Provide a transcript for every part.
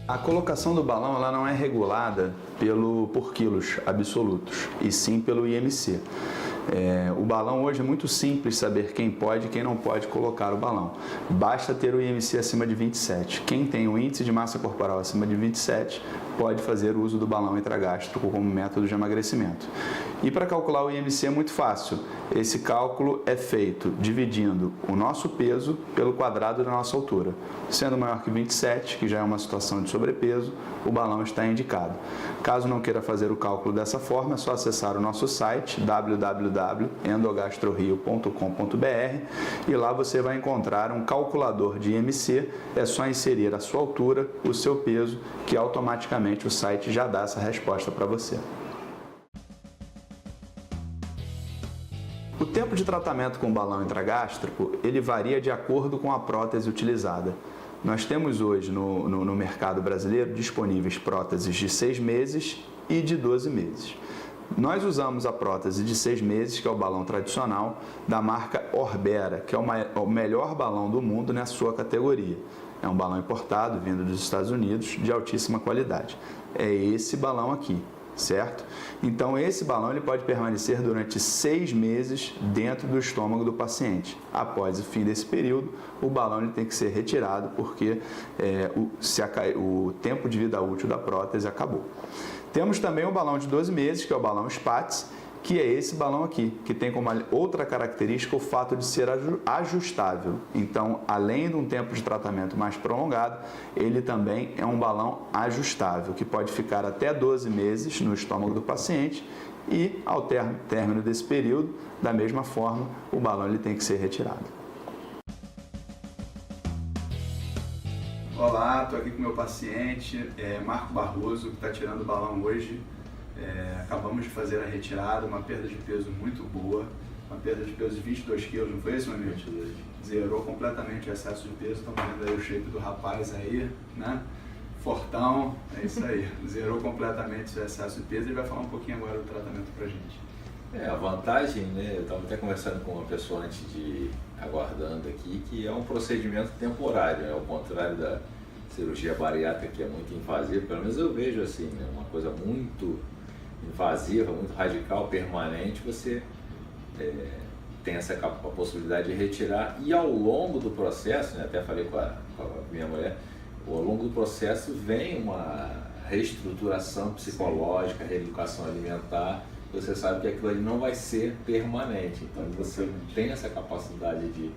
A colocação do balão ela não é regulada por quilos absolutos, e sim pelo IMC. O balão hoje é muito simples saber quem pode e quem não pode colocar o balão. Basta ter o IMC acima de 27. Quem tem o índice de massa corporal acima de 27 pode fazer uso do balão intragástrico como método de emagrecimento. E para calcular o IMC é muito fácil. Esse cálculo é feito dividindo o nosso peso pelo quadrado da nossa altura. Sendo maior que 27, que já é uma situação de sobrepeso, o balão está indicado. Caso não queira fazer o cálculo dessa forma, é só acessar o nosso site www.endogastrorio.com.br e lá você vai encontrar um calculador de IMC. É só inserir a sua altura, o seu peso, que automaticamente o site já dá essa resposta para você. O tempo de tratamento com balão intragástrico, ele varia de acordo com a prótese utilizada. Nós temos hoje no mercado brasileiro disponíveis próteses de 6 meses e de 12 meses. Nós usamos a prótese de 6 meses, que é o balão tradicional, da marca Orbera, que é o melhor balão do mundo na sua categoria. É um balão importado, vindo dos Estados Unidos, de altíssima qualidade. É esse balão aqui, certo? Então, esse balão ele pode permanecer durante 6 meses dentro do estômago do paciente. Após o fim desse período, o balão ele tem que ser retirado, porque o tempo de vida útil da prótese acabou. Temos também o balão de 12 meses, que é o balão Spatz, que é esse balão aqui, que tem como outra característica o fato de ser ajustável. Então, além de um tempo de tratamento mais prolongado, ele também é um balão ajustável, que pode ficar até 12 meses no estômago do paciente e, ao término desse período, da mesma forma, o balão ele tem que ser retirado. Olá, estou aqui com o meu paciente, Marco Barroso, que está tirando o balão hoje. Acabamos de fazer a retirada, uma perda de peso muito boa, uma perda de peso de 22 quilos, não foi isso, meu amigo? 22. Zerou completamente o excesso de peso, estão vendo aí o shape do rapaz aí, né? Fortão, é isso aí, zerou completamente o excesso de peso. Ele vai falar um pouquinho agora do tratamento pra gente. A vantagem, né, eu estava até conversando com uma pessoa antes de aguardando aqui, que é um procedimento temporário, ao contrário da cirurgia bariátrica, que é muito invasiva, pelo menos eu vejo assim, né, uma coisa muito invasiva, muito radical, permanente. Você tem essa a possibilidade de retirar, e ao longo do processo, né, até falei com a minha mulher, ao longo do processo vem uma reestruturação psicológica, reeducação alimentar. Você sabe que aquilo ali não vai ser permanente, então você tem essa capacidade de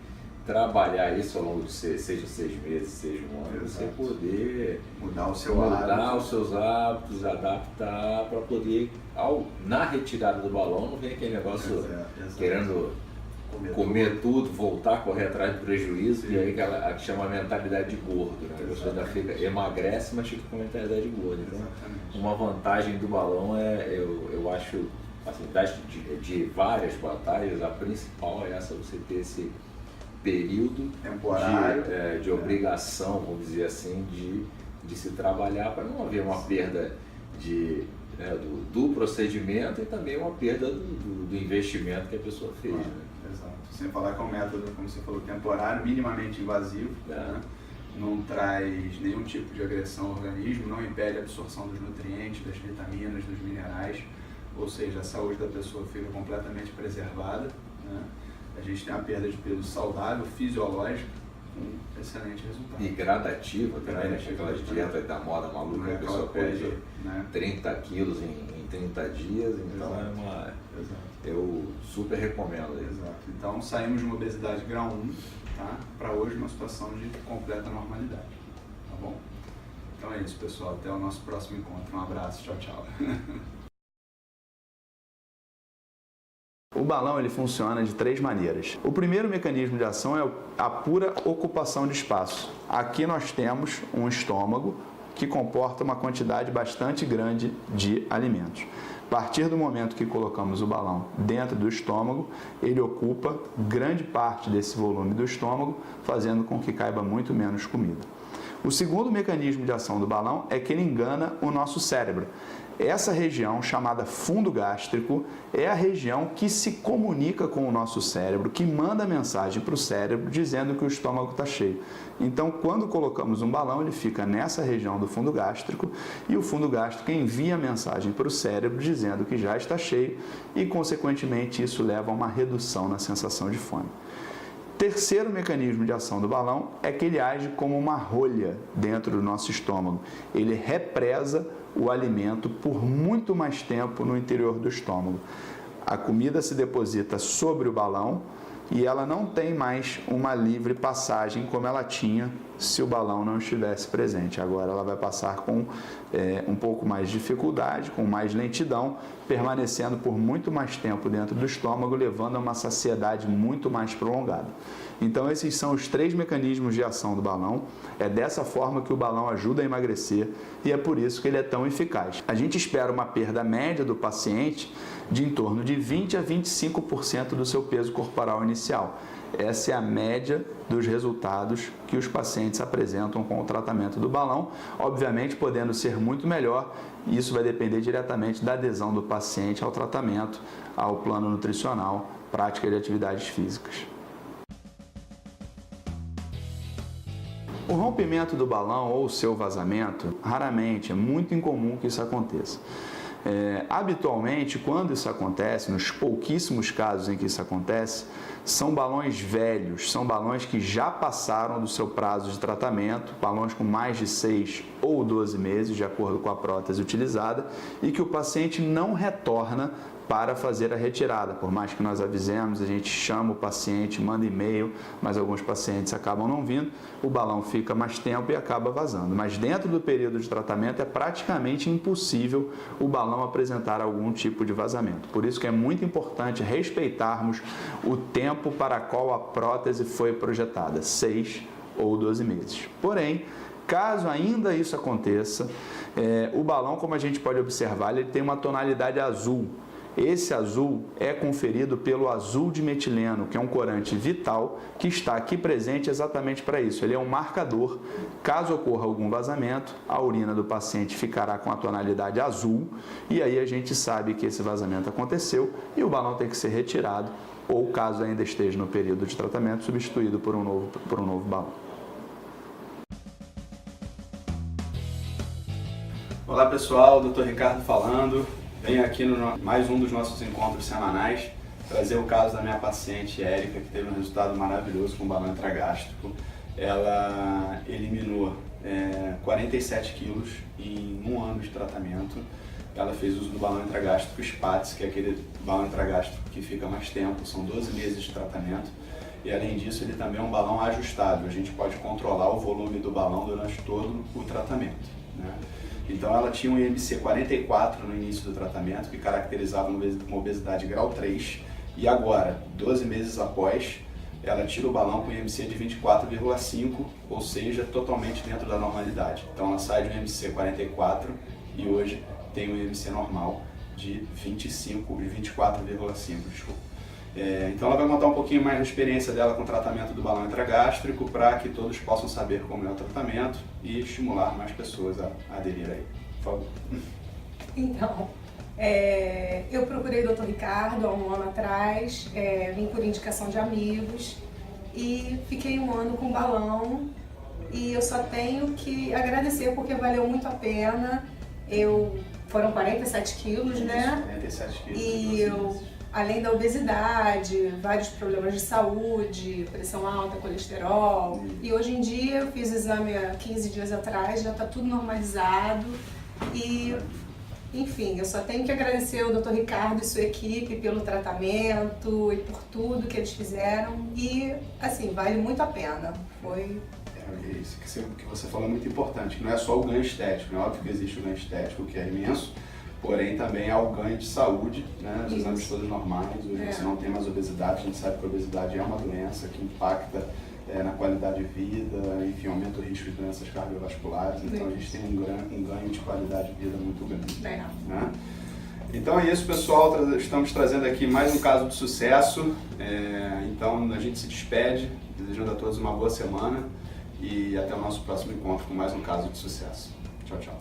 trabalhar isso ao longo de seja 6 meses, seja um ano, você poder mudar os seus hábitos, adaptar para poder, na retirada do balão, não vem aquele negócio querendo comer tudo, voltar a correr atrás do prejuízo. Sim. E aí a que chama a mentalidade de gordo, né? A pessoa ainda emagrece, mas fica com a mentalidade de gordo. Então, uma vantagem do balão eu acho, assim, de várias vantagens, a principal é essa, você ter esse período temporário de obrigação, vamos dizer assim, de se trabalhar, para não haver uma perda do procedimento e também uma perda do investimento que a pessoa fez. Né? Exato. Sem falar que é um método, como você falou, temporário, minimamente invasivo, né? Não traz nenhum tipo de agressão ao organismo, não impede a absorção dos nutrientes, das vitaminas, dos minerais, ou seja, a saúde da pessoa fica completamente preservada, né? A gente tem uma perda de peso saudável, fisiológica, com excelente resultado. E gradativa também, né? Aquelas dietas da moda maluca, a pessoa perde 30 quilos em 30 dias, então eu super recomendo. Exato. Então saímos de uma obesidade grau 1, tá? Para hoje uma situação de completa normalidade, tá bom? Então é isso, pessoal, até o nosso próximo encontro. Um abraço, tchau, tchau. O balão ele funciona de 3 maneiras. O primeiro mecanismo de ação é a pura ocupação de espaço. Aqui nós temos um estômago que comporta uma quantidade bastante grande de alimentos. A partir do momento que colocamos o balão dentro do estômago, ele ocupa grande parte desse volume do estômago, fazendo com que caiba muito menos comida. O segundo mecanismo de ação do balão é que ele engana o nosso cérebro. Essa região, chamada fundo gástrico, é a região que se comunica com o nosso cérebro, que manda mensagem para o cérebro dizendo que o estômago está cheio. Então, quando colocamos um balão, ele fica nessa região do fundo gástrico e o fundo gástrico envia a mensagem para o cérebro dizendo que já está cheio e, consequentemente, isso leva a uma redução na sensação de fome. Terceiro mecanismo de ação do balão é que ele age como uma rolha dentro do nosso estômago. Ele represa o alimento por muito mais tempo no interior do estômago. A comida se deposita sobre o balão e ela não tem mais uma livre passagem como ela tinha se o balão não estivesse presente. Agora ela vai passar com um pouco mais de dificuldade, com mais lentidão, permanecendo por muito mais tempo dentro do estômago, levando a uma saciedade muito mais prolongada. Então esses são os 3 mecanismos de ação do balão. É dessa forma que o balão ajuda a emagrecer e é por isso que ele é tão eficaz. A gente espera uma perda média do paciente de em torno de 20 a 25% do seu peso corporal inicial. Essa é a média dos resultados que os pacientes apresentam com o tratamento do balão, obviamente podendo ser muito melhor, e isso vai depender diretamente da adesão do paciente ao tratamento, ao plano nutricional, prática de atividades físicas. O rompimento do balão ou o seu vazamento, raramente, é muito incomum que isso aconteça. Habitualmente, quando isso acontece, nos pouquíssimos casos em que isso acontece, são balões velhos, são balões que já passaram do seu prazo de tratamento, balões com mais de 6 ou 12 meses, de acordo com a prótese utilizada, e que o paciente não retorna para fazer a retirada. Por mais que nós avisemos, a gente chama o paciente, manda e-mail, mas alguns pacientes acabam não vindo, o balão fica mais tempo e acaba vazando. Mas dentro do período de tratamento é praticamente impossível o balão apresentar algum tipo de vazamento. Por isso que é muito importante respeitarmos o tempo para qual a prótese foi projetada, 6 ou 12 meses. Porém, caso ainda isso aconteça, o balão, como a gente pode observar, ele tem uma tonalidade azul. Esse azul é conferido pelo azul de metileno, que é um corante vital que está aqui presente exatamente para isso. Ele é um marcador. Caso ocorra algum vazamento, a urina do paciente ficará com a tonalidade azul e aí a gente sabe que esse vazamento aconteceu e o balão tem que ser retirado ou, caso ainda esteja no período de tratamento, substituído por um novo balão. Olá pessoal, Dr. Ricardo falando. Venho aqui no mais um dos nossos encontros semanais trazer o caso da minha paciente Érica, que teve um resultado maravilhoso com o balão intragástrico. Ela eliminou 47 quilos em 1 ano de tratamento. Ela fez uso do balão intragástrico SPATS, que é aquele balão intragástrico que fica mais tempo, são 12 meses de tratamento. E além disso, ele também é um balão ajustável, a gente pode controlar o volume do balão durante todo o tratamento, né? Então ela tinha um IMC 44 no início do tratamento, que caracterizava uma obesidade grau 3, e agora, 12 meses após, ela tira o balão com IMC de 24,5, ou seja, totalmente dentro da normalidade. Então ela sai de um IMC 44 e hoje tem um IMC normal de 24,5, desculpa. Então ela vai contar um pouquinho mais da experiência dela com o tratamento do balão intragástrico para que todos possam saber como é o tratamento e estimular mais pessoas a aderir aí. Por favor. Então, eu procurei o Dr. Ricardo há 1 ano atrás, vim por indicação de amigos e fiquei 1 ano com balão e eu só tenho que agradecer porque valeu muito a pena. Foram 47 quilos, né? 47 quilos. E eu, além da obesidade, vários problemas de saúde, pressão alta, colesterol. E hoje em dia, eu fiz o exame há 15 dias atrás, já está tudo normalizado. E, enfim, eu só tenho que agradecer ao Dr. Ricardo e sua equipe pelo tratamento e por tudo que eles fizeram. E, assim, vale muito a pena. Isso que você falou é muito importante, que não é só o ganho estético, é óbvio que existe o ganho estético, que é imenso, porém também há o ganho de saúde, né? Os exames todos normais, hoje você não tem mais obesidade, a gente sabe que a obesidade é uma doença que impacta na qualidade de vida, enfim, aumenta o risco de doenças cardiovasculares, então a gente tem um ganho de qualidade de vida muito grande. Né? Então é isso, pessoal, estamos trazendo aqui mais um caso de sucesso, então a gente se despede, desejando a todos uma boa semana e até o nosso próximo encontro com mais um caso de sucesso. Tchau, tchau.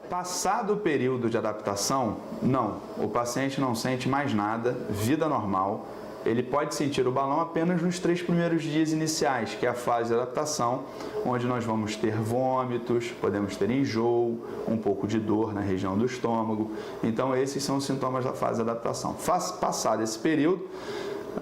Passado o período de adaptação, não, o paciente não sente mais nada, vida normal. Ele pode sentir o balão apenas nos 3 primeiros dias iniciais, que é a fase de adaptação, onde nós vamos ter vômitos, podemos ter enjoo, um pouco de dor na região do estômago. Então, esses são os sintomas da fase de adaptação. Passado esse período,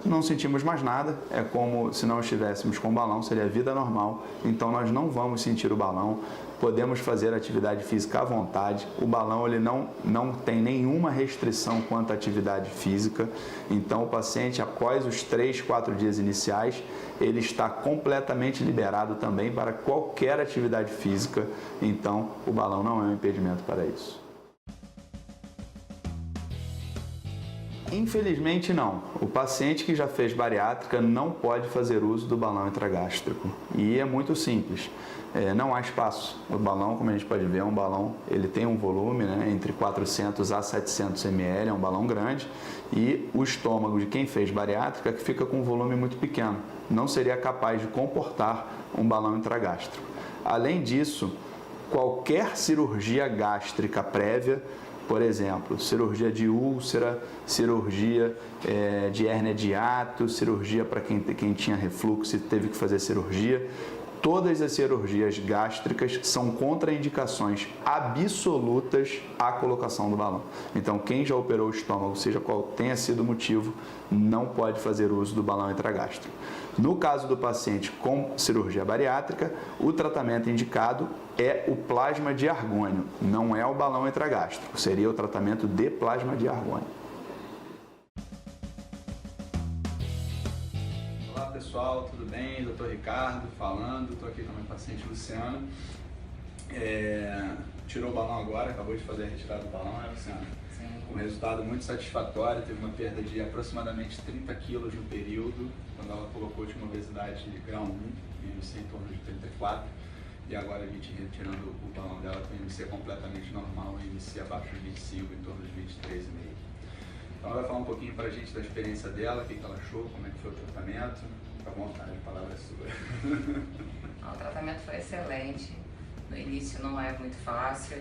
não sentimos mais nada, é como se não estivéssemos com o balão, seria a vida normal, então nós não vamos sentir o balão, podemos fazer atividade física à vontade, o balão ele não tem nenhuma restrição quanto à atividade física, então o paciente após os 3, 4 dias iniciais, ele está completamente liberado também para qualquer atividade física, então o balão não é um impedimento para isso. Infelizmente não, o paciente que já fez bariátrica não pode fazer uso do balão intragástrico e é muito simples, não há espaço. O balão, como a gente pode ver, é um balão, ele tem um volume, né, entre 400 a 700 ml, é um balão grande e o estômago de quem fez bariátrica que fica com um volume muito pequeno, não seria capaz de comportar um balão intragástrico. Além disso, qualquer cirurgia gástrica prévia, por exemplo, cirurgia de úlcera, cirurgia de hérnia de hiato, cirurgia para quem tinha refluxo e teve que fazer cirurgia. Todas as cirurgias gástricas são contraindicações absolutas à colocação do balão. Então, quem já operou o estômago, seja qual tenha sido o motivo, não pode fazer uso do balão intragástrico. No caso do paciente com cirurgia bariátrica, o tratamento indicado é o plasma de argônio, não é o balão intragástrico, seria o tratamento de plasma de argônio. Olá pessoal, tudo bem? Dr. Ricardo falando, estou aqui com a minha paciente Luciana. Tirou o balão agora, acabou de fazer a retirada do balão, né, Luciana? Sim. Com um resultado muito satisfatório, teve uma perda de aproximadamente 30 quilos no período, quando ela colocou de uma obesidade de grau 1, IMC em torno de 34, e agora a gente retirando o balão dela com IMC completamente normal, IMC abaixo de 25, em torno de 23,5. Então ela vai falar um pouquinho pra gente da experiência dela, o que ela achou, como é que foi o tratamento. Fica à vontade, a palavra é sua. O tratamento foi excelente. No início não é muito fácil,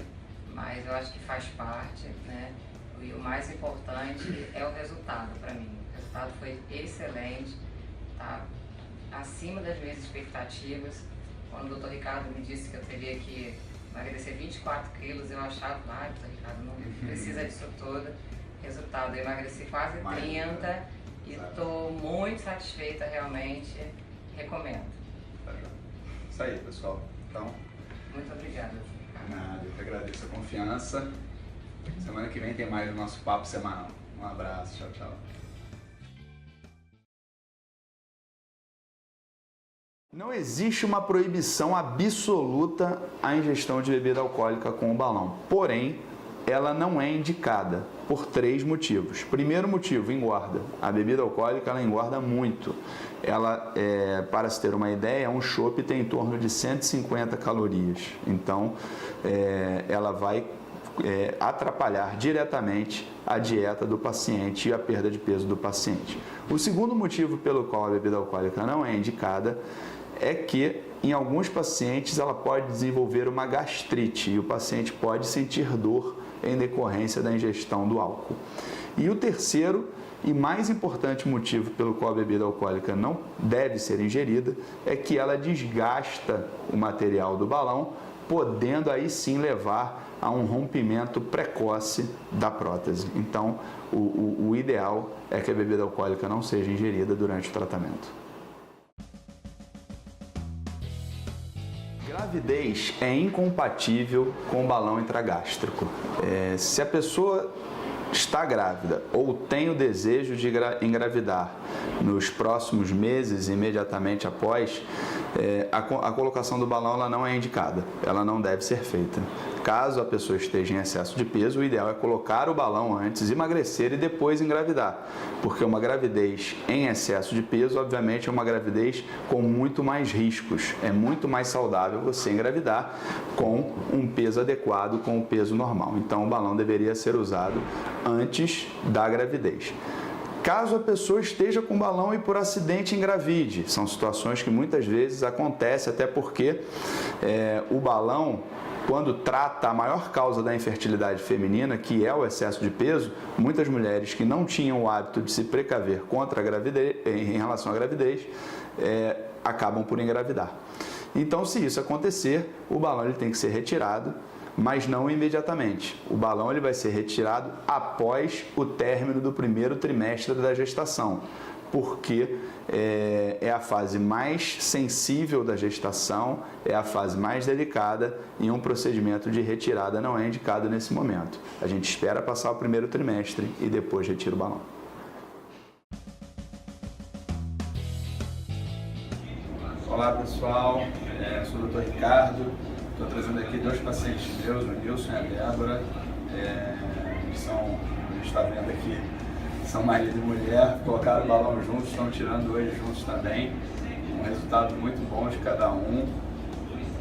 mas eu acho que faz parte, né? E o mais importante é o resultado para mim. O resultado foi excelente, tá acima das minhas expectativas. Quando o Dr. Ricardo me disse que eu teria que emagrecer 24 quilos, eu achava, Dr. Ricardo, não precisa disso tudo. Resultado, eu emagreci quase 30 e estou muito satisfeita realmente, recomendo. Isso aí, pessoal. Então, muito obrigada. Nada, eu que agradeço a confiança. Semana que vem tem mais o nosso papo semanal. Um abraço, tchau, tchau. Não existe uma proibição absoluta à ingestão de bebida alcoólica com o balão, porém, ela não é indicada por 3 motivos. Primeiro motivo, engorda. A bebida alcoólica ela engorda muito. Ela, para se ter uma ideia, um chopp tem em torno de 150 calorias. Então, ela vai atrapalhar diretamente a dieta do paciente e a perda de peso do paciente. O segundo motivo pelo qual a bebida alcoólica não é indicada é que em alguns pacientes ela pode desenvolver uma gastrite e o paciente pode sentir dor em decorrência da ingestão do álcool. E o terceiro e mais importante motivo pelo qual a bebida alcoólica não deve ser ingerida é que ela desgasta o material do balão, podendo aí sim levar a um rompimento precoce da prótese. Então, o ideal é que a bebida alcoólica não seja ingerida durante o tratamento. Gravidez é incompatível com o balão intragástrico. Se a pessoa está grávida ou tem o desejo de engravidar nos próximos meses, imediatamente após, a colocação do balão ela não é indicada, ela não deve ser feita. Caso a pessoa esteja em excesso de peso, o ideal é colocar o balão antes, emagrecer e depois engravidar, porque uma gravidez em excesso de peso, obviamente, é uma gravidez com muito mais riscos. É muito mais saudável você engravidar com um peso adequado, com o peso normal. Então, o balão deveria ser usado antes da gravidez. caso a pessoa esteja com balão e por acidente engravide. São situações que muitas vezes acontecem, até porque o balão, quando trata a maior causa da infertilidade feminina, que é o excesso de peso, muitas mulheres que não tinham o hábito de se precaver contra a gravidez, em relação à gravidez, acabam por engravidar. Então, se isso acontecer, o balão ele tem que ser retirado, mas não imediatamente. O balão ele vai ser retirado após o término do primeiro trimestre da gestação, porque é a fase mais sensível da gestação, é a fase mais delicada e um procedimento de retirada não é indicado nesse momento. A gente espera passar o primeiro trimestre e depois retira o balão. Olá pessoal, sou o Dr. Ricardo, estou trazendo aqui 2 pacientes meus, o Nilson e a Débora, a gente está vendo aqui, são marido e mulher, colocaram o balão juntos, estão tirando hoje juntos também, um resultado muito bom de cada um,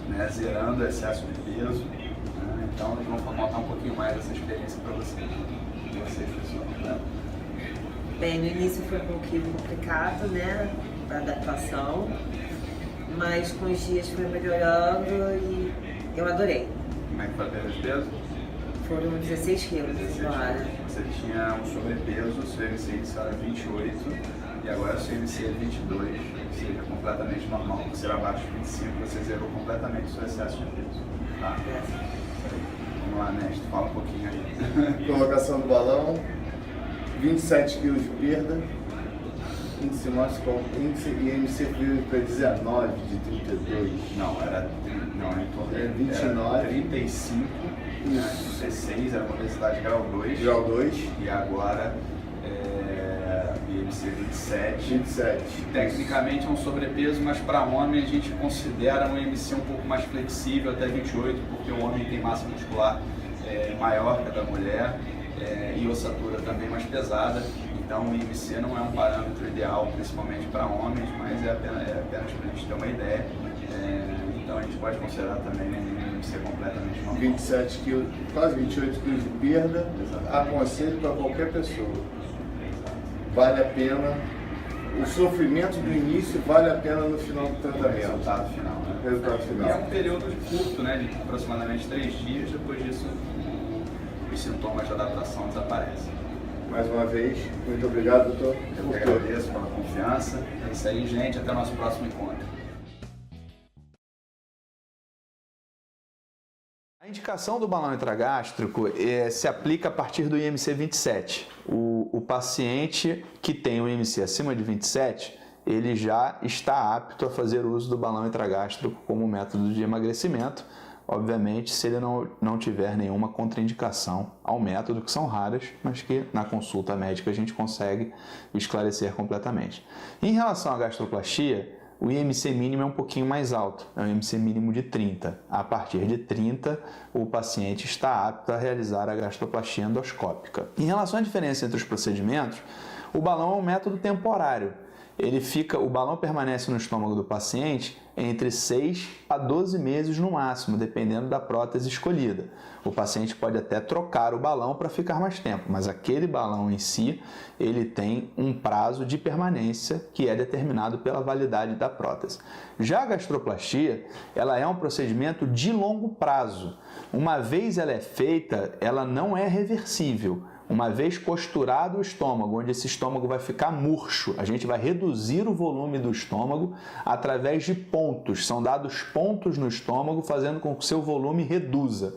né, zerando o excesso de peso, né, então eles vão contar um pouquinho mais dessa experiência para vocês. Pessoal, né? Bem, no início foi um pouquinho complicado, né, a adaptação, mas com os dias foi melhorando e eu adorei. Como é que foi a perda de peso? Foram 16 quilos agora. Você tinha um sobrepeso, o seu IMC inicial era 28 e agora o seu IMC é 22, ou seja, completamente normal. Você era abaixo de 25, você zerou completamente o seu excesso de peso. Tá? Vamos lá, Néstor, fala um pouquinho aí. Colocação do balão, 27 quilos de perda, índice IMC veio para 19 de 32. Não, em torno de 29. Era 35, né? 16 era uma obesidade grau 2. Grau 2. E agora IMC 27. Tecnicamente é um sobrepeso, mas para homem a gente considera um IMC um pouco mais flexível, até 28, porque o homem tem massa muscular maior que a da mulher e ossatura também mais pesada. Então o IMC não é um parâmetro ideal, principalmente para homens, mas é apenas para a gente ter uma ideia. Então a gente pode considerar também um IMC completamente normal. 27 quilos, quase 28 quilos de perda. Aconselho para qualquer pessoa. Vale a pena. O sofrimento do início vale a pena no final do tratamento. Resultado final, né? Resultado final. E é um período curto, né? De aproximadamente 3 dias. Depois disso, os sintomas de adaptação desaparecem. Mais uma vez, muito obrigado, doutor. Eu que agradeço pela confiança. É isso aí, gente. Até o nosso próximo encontro. A indicação do balão intragástrico se aplica a partir do IMC 27. O paciente que tem o IMC acima de 27, ele já está apto a fazer uso do balão intragástrico como método de emagrecimento, obviamente se ele não tiver nenhuma contraindicação ao método, que são raras, mas que na consulta médica a gente consegue esclarecer completamente. Em relação à gastroplastia, o IMC mínimo é um pouquinho mais alto, é um IMC mínimo de 30. A partir de 30, o paciente está apto a realizar a gastroplastia endoscópica. Em relação à diferença entre os procedimentos, o balão é um método temporário. O balão permanece no estômago do paciente entre 6 a 12 meses no máximo, dependendo da prótese escolhida. O paciente pode até trocar o balão para ficar mais tempo, mas aquele balão em si, ele tem um prazo de permanência que é determinado pela validade da prótese. Já a gastroplastia, ela é um procedimento de longo prazo. Uma vez ela é feita, ela não é reversível. Uma vez costurado o estômago, onde esse estômago vai ficar murcho, a gente vai reduzir o volume do estômago através de pontos. São dados pontos no estômago, fazendo com que o seu volume reduza.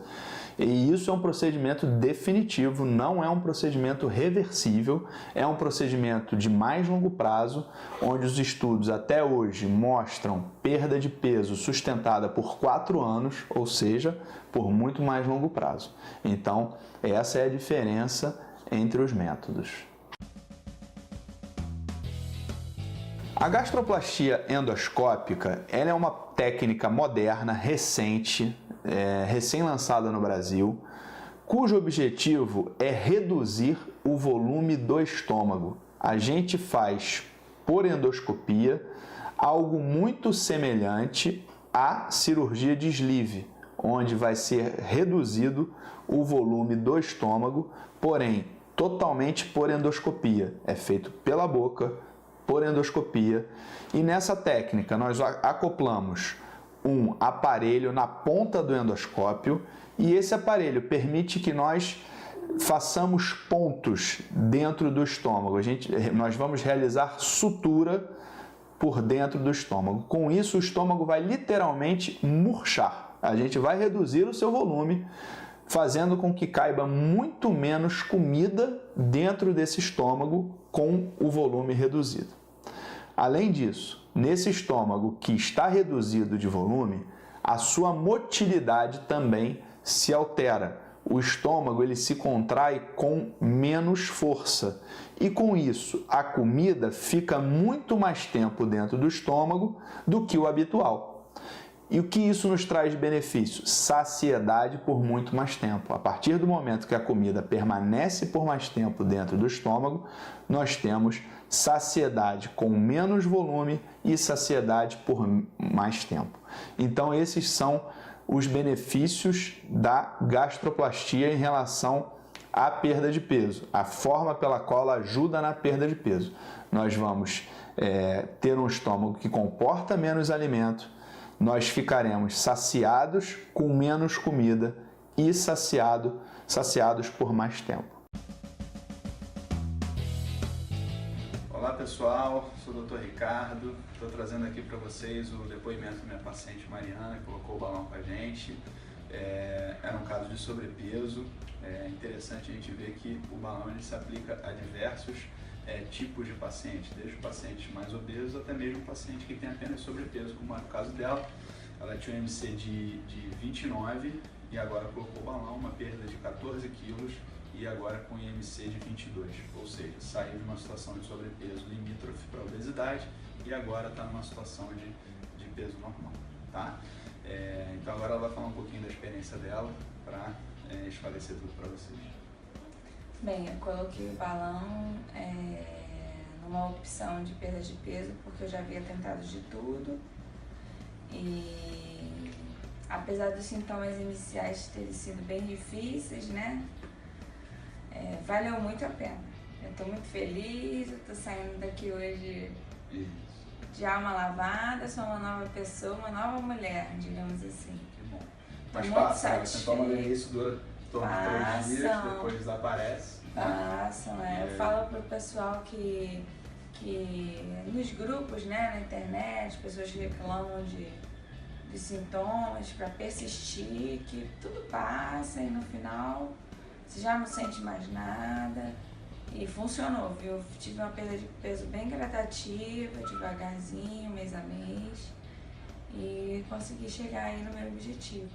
E isso é um procedimento definitivo, não é um procedimento reversível, é um procedimento de mais longo prazo, onde os estudos até hoje mostram perda de peso sustentada por 4 anos, ou seja, por muito mais longo prazo. Então, essa é a diferença entre os métodos. A gastroplastia endoscópica ela é uma técnica moderna, recente, recém-lançada no Brasil, cujo objetivo é reduzir o volume do estômago. A gente faz, por endoscopia, algo muito semelhante à cirurgia de sleeve, onde vai ser reduzido o volume do estômago, porém, totalmente por endoscopia, é feito pela boca, por endoscopia, e nessa técnica nós acoplamos um aparelho na ponta do endoscópio e esse aparelho permite que nós façamos pontos dentro do estômago. Nós vamos realizar sutura por dentro do estômago. Com isso, o estômago vai literalmente murchar. A gente vai reduzir o seu volume, fazendo com que caiba muito menos comida dentro desse estômago com o volume reduzido. Além disso, nesse estômago que está reduzido de volume, a sua motilidade também se altera. O estômago ele se contrai com menos força e com isso a comida fica muito mais tempo dentro do estômago do que o habitual. E o que isso nos traz de benefício? Saciedade por muito mais tempo. A partir do momento que a comida permanece por mais tempo dentro do estômago, nós temos saciedade com menos volume e saciedade por mais tempo. Então esses são os benefícios da gastroplastia em relação à perda de peso, a forma pela qual ela ajuda na perda de peso. Nós vamos ter um estômago que comporta menos alimento, nós ficaremos saciados com menos comida e saciados por mais tempo. Olá pessoal, sou o Dr. Ricardo, estou trazendo aqui para vocês o depoimento da minha paciente Mariana, que colocou o balão com a gente. Era um caso de sobrepeso. É interessante a gente ver que o balão ele se aplica a diversos tipos de pacientes, desde pacientes mais obesos até mesmo paciente que tem apenas sobrepeso, como é o caso dela. Ela tinha um IMC de 29 e agora colocou o balão, uma perda de 14 quilos e agora com IMC de 22, ou seja, saiu de uma situação de sobrepeso limítrofe para obesidade e agora está numa situação de peso normal, tá? Então agora ela vai falar um pouquinho da experiência dela para esclarecer tudo para vocês. Bem, eu coloquei o balão numa opção de perda de peso porque eu já havia tentado de tudo e apesar dos sintomas iniciais terem sido bem difíceis, né, valeu muito a pena. Eu estou muito feliz, eu estou saindo daqui hoje de alma lavada, sou uma nova pessoa, uma nova mulher, digamos assim. Que bom. Mas passa, você toma no início dura torno de 3 dias, depois desaparece. Passam, Eu falo pro pessoal que nos grupos, né, na internet, pessoas que reclamam de sintomas, para persistir, que tudo passa e no final você já não sente mais nada. E funcionou, viu? Tive uma perda de peso bem gradativa, devagarzinho, mês a mês, e consegui chegar aí no meu objetivo.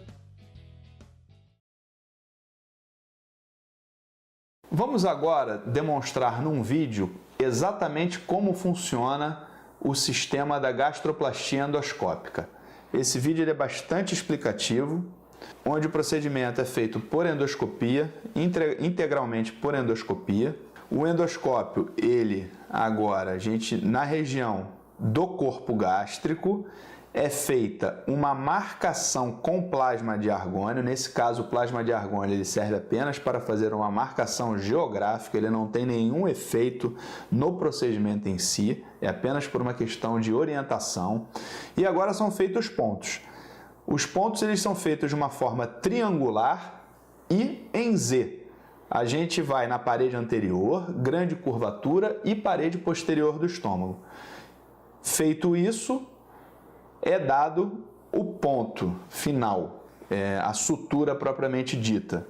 Vamos agora demonstrar num vídeo exatamente como funciona o sistema da gastroplastia endoscópica. Esse vídeo é bastante explicativo, onde o procedimento é feito por endoscopia, integralmente por endoscopia. O endoscópio, a gente na região do corpo gástrico, é feita uma marcação com plasma de argônio. Nesse caso, o plasma de argônio ele serve apenas para fazer uma marcação geográfica, ele não tem nenhum efeito no procedimento em si, é apenas por uma questão de orientação. E agora são feitos pontos. Os pontos eles são feitos de uma forma triangular e em Z. A gente vai na parede anterior, grande curvatura e parede posterior do estômago. Feito isso, é dado o ponto final, a sutura propriamente dita.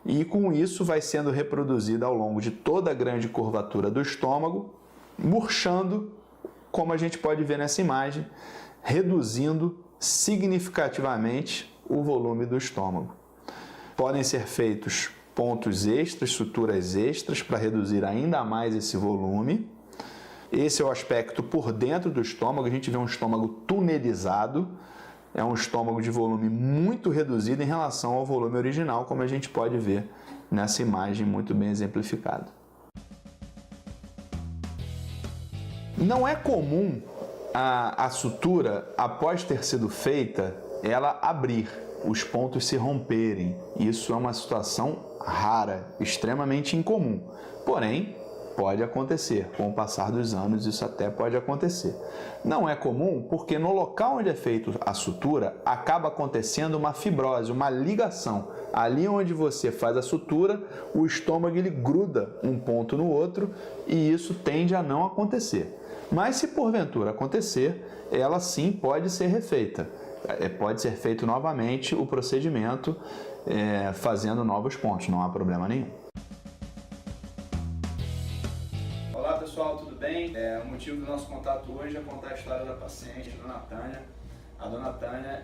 E com isso vai sendo reproduzida ao longo de toda a grande curvatura do estômago, murchando, como a gente pode ver nessa imagem, reduzindo significativamente o volume do estômago. Podem ser feitos pontos extras, suturas extras, para reduzir ainda mais esse volume. Esse é o aspecto por dentro do estômago, a gente vê um estômago tunelizado, é um estômago de volume muito reduzido em relação ao volume original, como a gente pode ver nessa imagem muito bem exemplificada. Não é comum a sutura, após ter sido feita, ela abrir. os pontos se romperem. Isso é uma situação rara, extremamente incomum. Porém, pode acontecer. Com o passar dos anos, isso até pode acontecer. Não é comum porque no local onde é feita a sutura, acaba acontecendo uma fibrose, uma ligação. Ali onde você faz a sutura, o estômago ele gruda um ponto no outro e isso tende a não acontecer. Mas se porventura acontecer, ela sim pode ser refeita. Pode ser feito novamente o procedimento fazendo novos pontos, não há problema nenhum. Olá pessoal, tudo bem? O motivo do nosso contato hoje é contar a história da paciente, a dona Tânia. A dona Tânia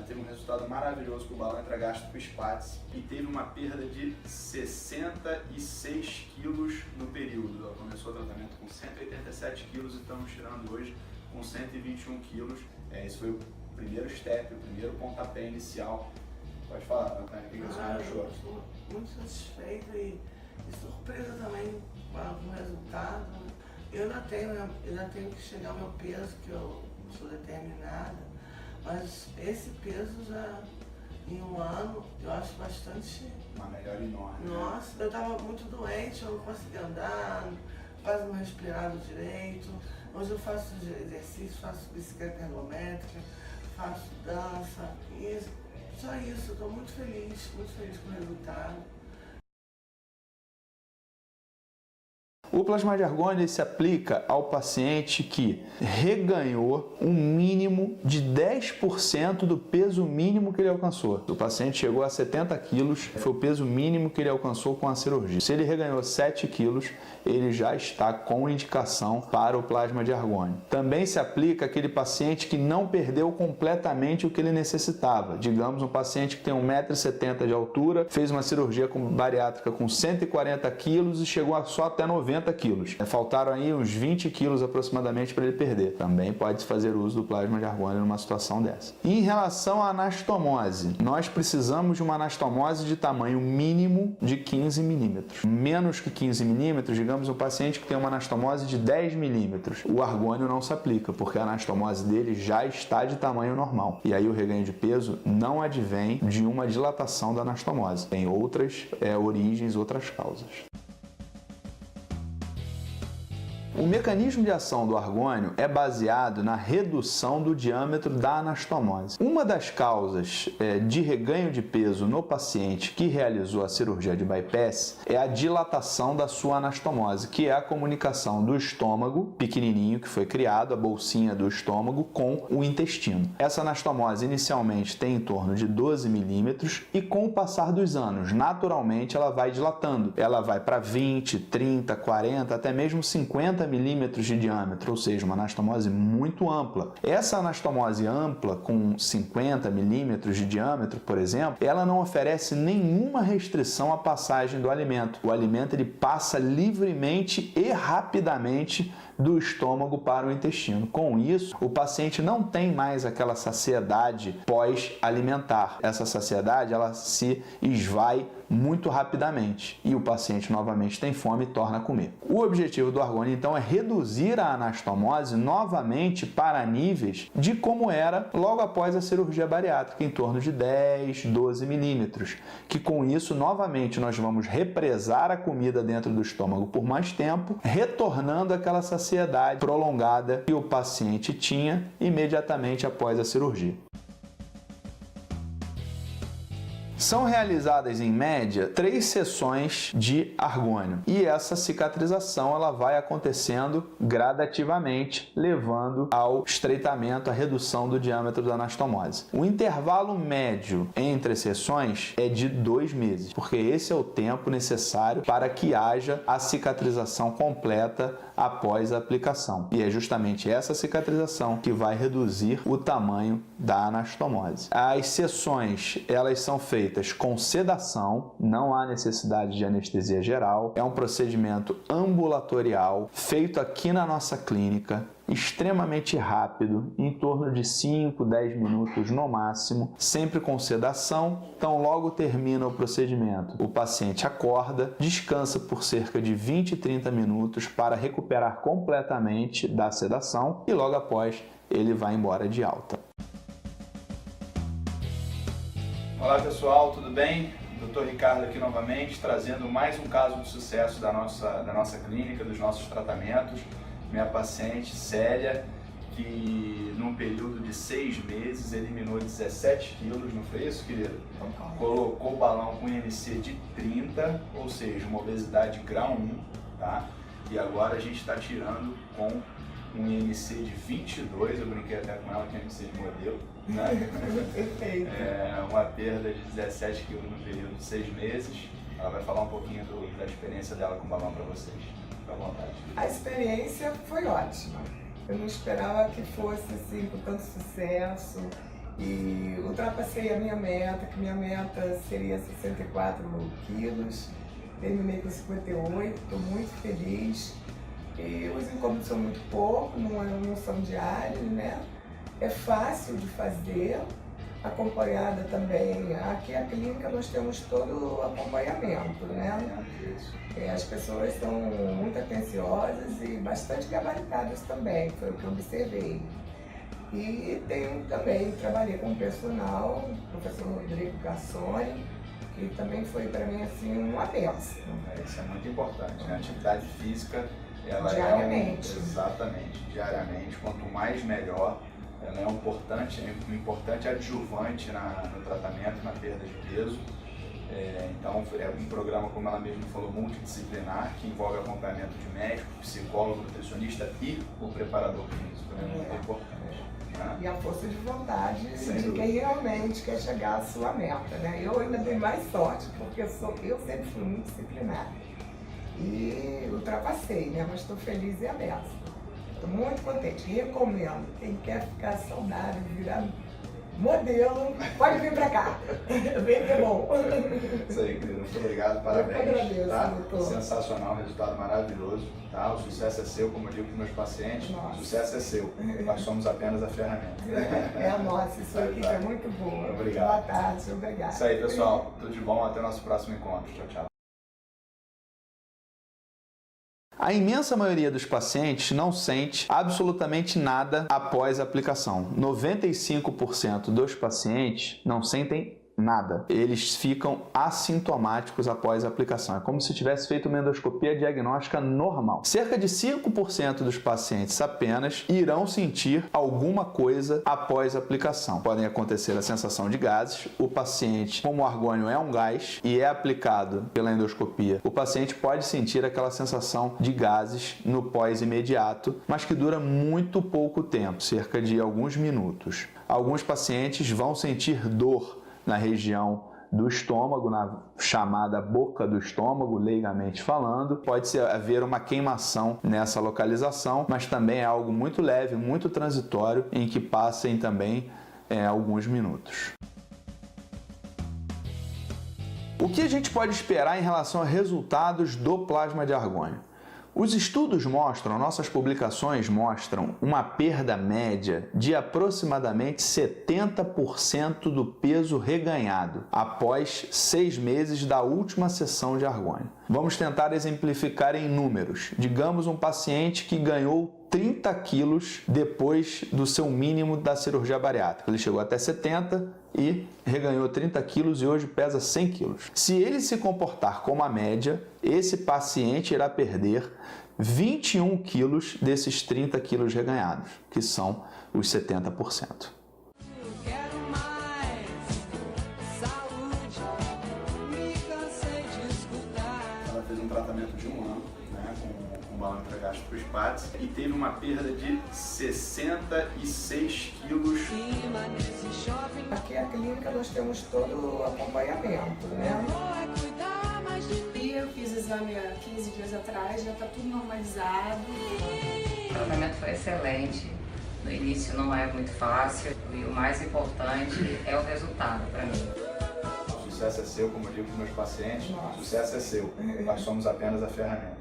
teve um resultado maravilhoso com o balão intragástrico SPATS e teve uma perda de 66 quilos no período. Ela começou o tratamento com 187 quilos e estamos tirando hoje com 121 quilos. Esse foi o primeiro step, o primeiro pontapé inicial. Pode falar, Tânia, o que você achou? Eu estou muito satisfeita e surpresa também com o resultado. Eu ainda tenho que chegar ao meu peso, que eu sou determinada, mas esse peso já em um ano eu acho bastante. Uma melhora enorme. Nossa, eu estava muito doente, eu não conseguia andar, quase não respirava direito. Hoje eu faço exercício, faço bicicleta ergométrica, faço dança e só isso, eu estou muito feliz com o resultado. O plasma de argônio se aplica ao paciente que reganhou um mínimo de 10% do peso mínimo que ele alcançou. O paciente chegou a 70 quilos, foi o peso mínimo que ele alcançou com a cirurgia. Se ele reganhou 7 quilos, ele já está com indicação para o plasma de argônio. Também se aplica àquele paciente que não perdeu completamente o que ele necessitava. Digamos, um paciente que tem 1,70 m de altura, fez uma cirurgia bariátrica com 140 quilos e chegou só até 90 quilos. Faltaram aí uns 20 quilos aproximadamente para ele perder. Também pode fazer uso do plasma de argônio numa situação dessa. Em relação à anastomose, nós precisamos de uma anastomose de tamanho mínimo de 15 milímetros. Menos que 15 milímetros, digamos um paciente que tem uma anastomose de 10 milímetros. O argônio não se aplica, porque a anastomose dele já está de tamanho normal. E aí o reganho de peso não advém de uma dilatação da anastomose. Tem outras origens, outras causas. O mecanismo de ação do argônio é baseado na redução do diâmetro da anastomose. Uma das causas de reganho de peso no paciente que realizou a cirurgia de bypass é a dilatação da sua anastomose, que é a comunicação do estômago pequenininho que foi criado, a bolsinha do estômago, com o intestino. Essa anastomose inicialmente tem em torno de 12 milímetros e com o passar dos anos, naturalmente ela vai dilatando. Ela vai para 20, 30, 40, até mesmo 50 milímetros de diâmetro, ou seja, uma anastomose muito ampla. Essa anastomose ampla, com 50 milímetros de diâmetro, por exemplo, ela não oferece nenhuma restrição à passagem do alimento. O alimento ele passa livremente e rapidamente do estômago para o intestino. Com isso, o paciente não tem mais aquela saciedade pós-alimentar. Essa saciedade ela se esvai muito rapidamente e o paciente novamente tem fome e torna a comer. O objetivo do argônio então é reduzir a anastomose novamente para níveis de como era logo após a cirurgia bariátrica, em torno de 10, 12 milímetros, que com isso novamente nós vamos represar a comida dentro do estômago por mais tempo, retornando aquela saciedade prolongada que o paciente tinha imediatamente após a cirurgia. São realizadas, em média, 3 sessões de argônio e essa cicatrização ela vai acontecendo gradativamente, levando ao estreitamento, à redução do diâmetro da anastomose. O intervalo médio entre sessões é de 2 meses, porque esse é o tempo necessário para que haja a cicatrização completa após a aplicação. E é justamente essa cicatrização que vai reduzir o tamanho da anastomose. As sessões, elas são feitas com sedação, não há necessidade de anestesia geral. É um procedimento ambulatorial, feito aqui na nossa clínica, extremamente rápido, em torno de 5, 10 minutos no máximo, sempre com sedação. Então, logo termina o procedimento, o paciente acorda, descansa por cerca de 20, 30 minutos para recuperar completamente da sedação e logo após ele vai embora de alta. Olá pessoal, tudo bem? Dr. Ricardo aqui novamente, trazendo mais um caso de sucesso da nossa clínica, dos nossos tratamentos. Minha paciente Célia, que num período de 6 meses eliminou 17 quilos, não foi isso, querido? Colocou o balão com IMC de 30, ou seja, uma obesidade grau 1, tá? E agora a gente está tirando com um IMC de 22, eu brinquei até com ela que é IMC de modelo, né? Perfeito. Uma perda de 17 quilos no período de 6 meses. Ela vai falar um pouquinho da experiência dela com o balão para vocês. Fica à vontade. A experiência foi ótima. Eu não esperava que fosse assim com tanto sucesso e ultrapassei a minha meta, que minha meta seria 64 quilos. Terminei com 58, estou muito feliz. E os incômodos são muito poucos, não são diários, né? É fácil de fazer, acompanhada também. Aqui a clínica nós temos todo o acompanhamento, né? As pessoas são muito atenciosas e bastante gabaritadas também, foi o que eu observei. E trabalhei com o personal, o professor Rodrigo Cassoni, que também foi para mim assim uma bênção. Isso é muito importante, né? A atividade física, ela diariamente. Exatamente, diariamente. Quanto mais melhor, ela é um importante adjuvante no tratamento, na perda de peso. Então é um programa, como ela mesma falou, multidisciplinar, que envolve acompanhamento de médico, psicólogo, nutricionista e o preparador físico. É muito importante. E a força de vontade de quem realmente quer chegar à sua meta, né? Eu ainda tenho mais sorte, porque eu sempre fui muito disciplinada. E ultrapassei, né? Mas estou feliz e aberta. Estou muito contente. Recomendo. Quem quer ficar saudável, virar modelo, pode vir pra cá. Vem que é bom. Isso aí, querido. Muito obrigado, parabéns. Eu que agradeço, tá? doutor. Sensacional, resultado maravilhoso. Tá? O sucesso é seu, como eu digo para os meus pacientes. O sucesso é seu. Nós somos apenas a ferramenta. É a nossa, sua equipe é muito boa. Obrigado. Boa tarde, obrigado. Isso aí, pessoal. Tudo de bom. Até o nosso próximo encontro. Tchau, tchau. A imensa maioria dos pacientes não sente absolutamente nada após a aplicação. 95% dos pacientes não sentem nada. Eles ficam assintomáticos após a aplicação. É como se tivesse feito uma endoscopia diagnóstica normal. Cerca de 5% dos pacientes apenas irão sentir alguma coisa após a aplicação. Podem acontecer a sensação de gases. O paciente, como o argônio é um gás e é aplicado pela endoscopia, o paciente pode sentir aquela sensação de gases no pós-imediato, mas que dura muito pouco tempo, cerca de alguns minutos. Alguns pacientes vão sentir dor na região do estômago, na chamada boca do estômago, leigamente falando. Pode haver uma queimação nessa localização, mas também é algo muito leve, muito transitório, em que passem também alguns minutos. O que a gente pode esperar em relação a resultados do plasma de argônio? Os estudos mostram, nossas publicações mostram uma perda média de aproximadamente 70% do peso reganhado após 6 meses da última sessão de argônio. Vamos tentar exemplificar em números. Digamos um paciente que ganhou 30 quilos depois do seu mínimo da cirurgia bariátrica. Ele chegou até 70 e reganhou 30 quilos e hoje pesa 100 quilos. Se ele se comportar como a média, esse paciente irá perder 21 quilos desses 30 quilos reganhados, que são os 70%. Ela fez um tratamento de 1 ano, né, com balão intragástrico SPATS e teve uma perda de 66 quilos. Aqui na clínica nós temos todo o acompanhamento, né? E eu fiz exame há 15 dias atrás, já está tudo normalizado. O tratamento foi excelente. No início não é muito fácil e o mais importante é o resultado para mim. O sucesso é seu, como eu digo para os meus pacientes. O sucesso é seu. Nós somos apenas a ferramenta.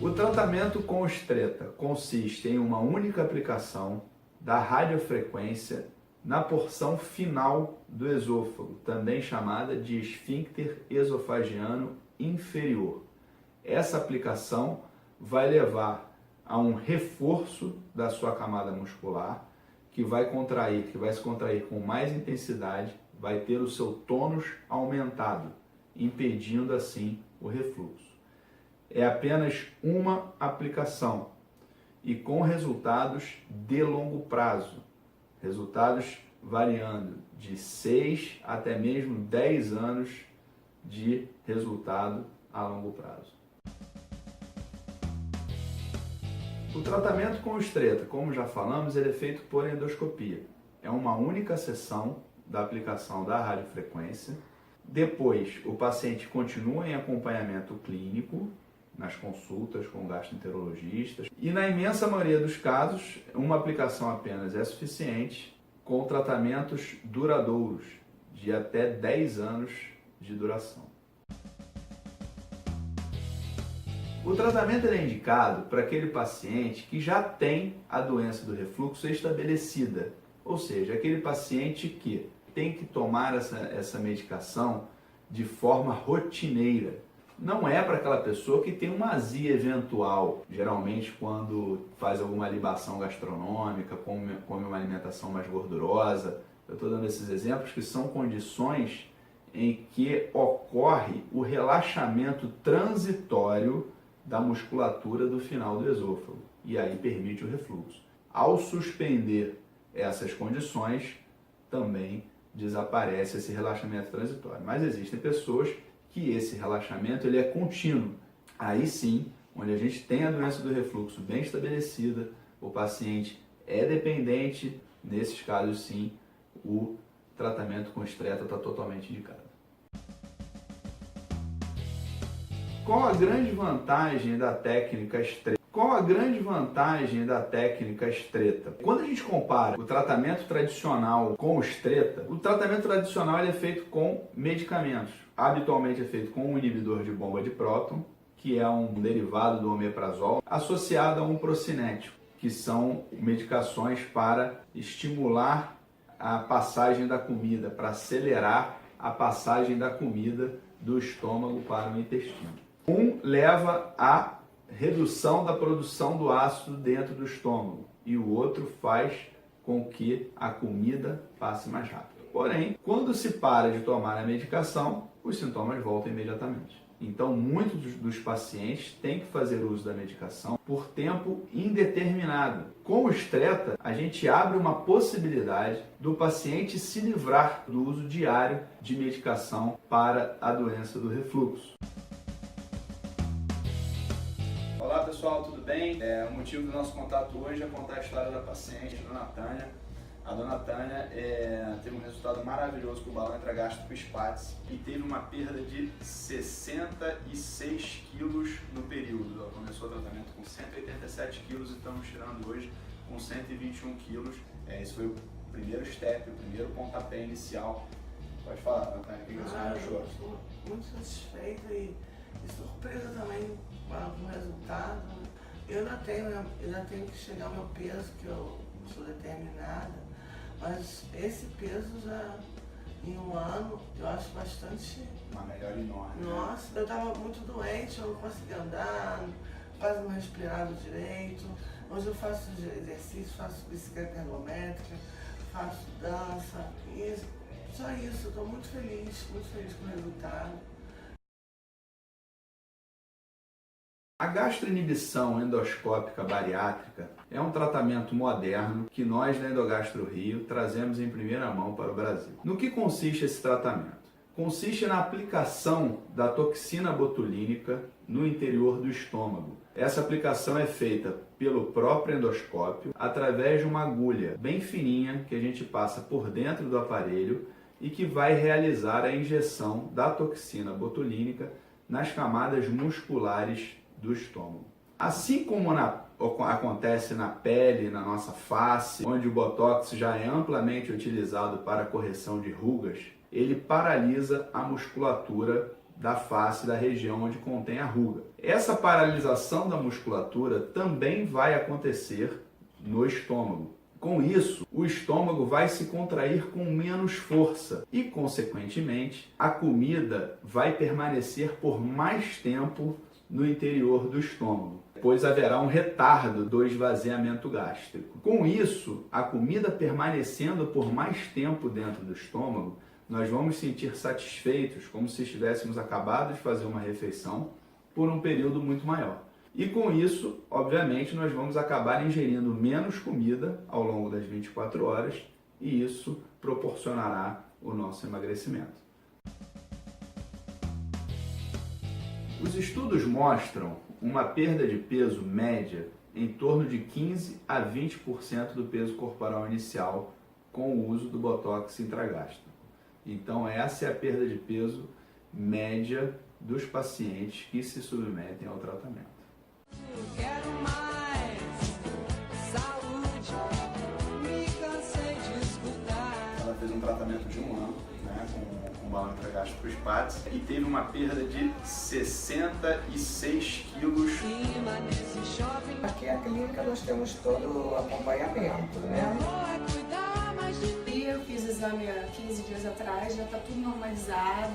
O tratamento com Stretta consiste em uma única aplicação da radiofrequência na porção final do esôfago, também chamada de esfíncter esofagiano inferior. Essa aplicação vai levar a um reforço da sua camada muscular, que vai se contrair com mais intensidade, vai ter o seu tônus aumentado, impedindo assim o refluxo. É apenas uma aplicação e com resultados de longo prazo, resultados variando de 6 até mesmo 10 anos de resultado a longo prazo. O tratamento com o Stretta, como já falamos, ele é feito por endoscopia. É uma única sessão da aplicação da radiofrequência. Depois, o paciente continua em acompanhamento clínico, nas consultas com gastroenterologistas. E na imensa maioria dos casos, uma aplicação apenas é suficiente, com tratamentos duradouros, de até 10 anos de duração. O tratamento é indicado para aquele paciente que já tem a doença do refluxo estabelecida, ou seja, aquele paciente que tem que tomar essa medicação de forma rotineira. Não é para aquela pessoa que tem uma azia eventual, geralmente quando faz alguma libação gastronômica, come uma alimentação mais gordurosa. Eu estou dando esses exemplos que são condições em que ocorre o relaxamento transitório da musculatura do final do esôfago e aí permite o refluxo. Ao suspender essas condições, também desaparece esse relaxamento transitório. Mas existem pessoas que esse relaxamento ele é contínuo. Aí sim, onde a gente tem a doença do refluxo bem estabelecida, o paciente é dependente, nesses casos sim, o tratamento com Stretta está totalmente indicado. Qual a grande vantagem da técnica Stretta? Quando a gente compara o tratamento tradicional com o Stretta, o tratamento tradicional ele é feito com medicamentos. Habitualmente é feito com um inibidor de bomba de próton, que é um derivado do omeprazol, associado a um procinético, que são medicações para estimular a passagem da comida, para acelerar a passagem da comida do estômago para o intestino. Um leva à redução da produção do ácido dentro do estômago e o outro faz com que a comida passe mais rápido. Porém, quando se para de tomar a medicação, os sintomas voltam imediatamente. Então, muitos dos pacientes têm que fazer uso da medicação por tempo indeterminado. Com o Stretta, a gente abre uma possibilidade do paciente se livrar do uso diário de medicação para a doença do refluxo. Olá pessoal, tudo bem? O motivo do nosso contato hoje é contar a história da paciente, a dona Tânia. A dona Tânia teve um resultado maravilhoso com o balão intragástrico SPATS e teve uma perda de 66 quilos no período. Ela começou o tratamento com 187 quilos e estamos tirando hoje com 121 quilos. Esse foi o primeiro step, o primeiro pontapé inicial. Pode falar, dona Tânia, o que você achou? Estou muito satisfeita e surpresa também com o resultado. Eu ainda tenho que chegar ao meu peso, que eu sou determinada. Mas esse peso já, em um ano, eu acho bastante... Uma melhora enorme. Nossa, eu estava muito doente, eu não conseguia andar, quase não respirava direito. Hoje eu faço exercício, faço bicicleta ergométrica, faço dança. E só isso, eu estou muito feliz com o resultado. A gastroinibição endoscópica bariátrica é um tratamento moderno que nós da Endogastro Rio trazemos em primeira mão para o Brasil. No que consiste esse tratamento? Consiste na aplicação da toxina botulínica no interior do estômago. Essa aplicação é feita pelo próprio endoscópio através de uma agulha bem fininha que a gente passa por dentro do aparelho e que vai realizar a injeção da toxina botulínica nas camadas musculares do estômago. Assim como acontece na pele, na nossa face, onde o Botox já é amplamente utilizado para a correção de rugas, ele paralisa a musculatura da face da região onde contém a ruga. Essa paralisação da musculatura também vai acontecer no estômago. Com isso, o estômago vai se contrair com menos força e, consequentemente, a comida vai permanecer por mais tempo no interior do estômago, pois haverá um retardo do esvaziamento gástrico. Com isso, a comida permanecendo por mais tempo dentro do estômago, nós vamos sentir satisfeitos, como se estivéssemos acabado de fazer uma refeição por um período muito maior. E com isso, obviamente, nós vamos acabar ingerindo menos comida ao longo das 24 horas e isso proporcionará o nosso emagrecimento. Os estudos mostram uma perda de peso média em torno de 15 a 20% do peso corporal inicial com o uso do Botox intragástrico. Então essa é a perda de peso média dos pacientes que se submetem ao tratamento. Quero mais saúde, me cansei de escutar. Ela fez um tratamento de 1 ano, né, com balão intragástrico SPATS e teve uma perda de 66 quilos. Aqui é a clínica, nós temos todo o acompanhamento, né? E eu fiz exame há 15 dias atrás, já está tudo normalizado.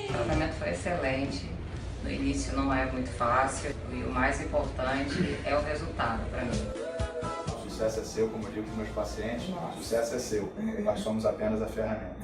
O tratamento foi excelente. No início não é muito fácil e o mais importante é o resultado para mim. O sucesso é seu, como eu digo para os meus pacientes, o sucesso é seu, nós somos apenas a ferramenta.